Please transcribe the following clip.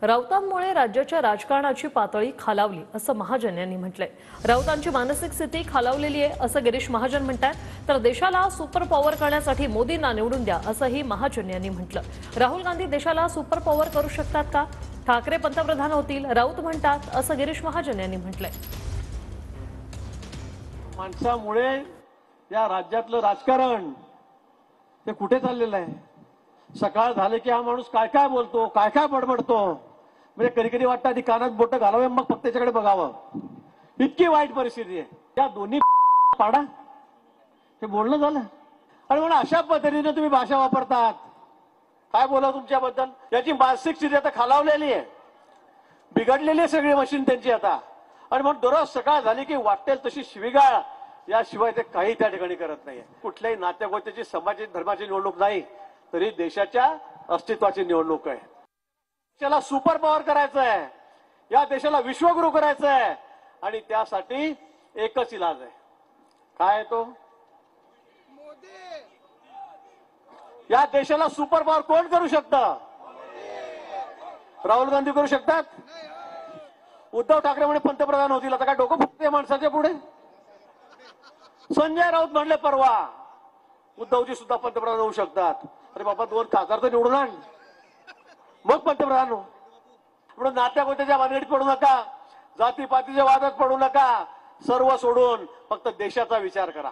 राऊतांमुळे राज्याच्या राजकारणाची पातळी खालावली असं महाजन यांनी म्हटलंय। राऊतांची मानसिक स्थिती खालावलेली आहे असं गिरीश महाजन म्हणतात। तर देशाला सुपर पॉवर करण्यासाठी मोदींना निवडून द्या असंही महाजन यांनी म्हटलं। राहुल गांधी देशाला सुपर पॉवर करू शकतात का? ठाकरे पंतप्रधान होतील राऊत म्हणतात असं गिरीश महाजन यांनी म्हटलंय। माणसामुळे या राज्यातलं राजकारण ते कुठे चाललेलं आहे। सकाळ झाले की हा माणूस काय काय बोलतो, काय काय बडबडतो, म्हणजे कधी कधी वाटतं आधी कानात बोट घालावे मग फक्त त्याच्याकडे बघावं। इतकी वाईट परिस्थिती आहे। त्या दोन्ही पाडा हे बोलणं झालं आणि म्हणून अशा पद्धतीने तुम्ही भाषा वापरतात। काय बोला तुमच्याबद्दल? याची मानसिक स्थिती आता खालावलेली आहे, बिघडलेली आहे सगळी मशीन त्यांची आता। आणि म्हणून दररोज सकाळ झाली की वाटेल तशी शिवीगाळ, याशिवाय ते काही त्या ठिकाणी करत नाहीये। कुठल्याही नात्यागोत्याची, समाजाची, धर्माची निवडणूक नाही, तरी देशाच्या अस्तित्वाची निवडणूक आहे। देशाला सुपर पॉवर करायचं आहे, या देशाला विश्वगुरु करायचं आहे आणि त्यासाठी एकच इलाज आहे। काय आहे तो? या देशाला सुपर पॉवर कोण करू शकतं? राहुल गांधी करू शकतात? उद्धव ठाकरे म्हणे पंतप्रधान होतील, आता काय डोकं फुटते माणसाच्या पुढे? संजय राऊत म्हणले परवा उद्धवजी सुद्धा पंतप्रधान होऊ शकतात। अरे बाबा, 2 खासदार तर निवडून आण, मग पंतप्रधान हो। म्हणून नात्यागोत्याच्या भानगडीत पडू नका, जातीपातीच्या वादात पडू नका, सर्व सोडून फक्त देशाचा विचार करा।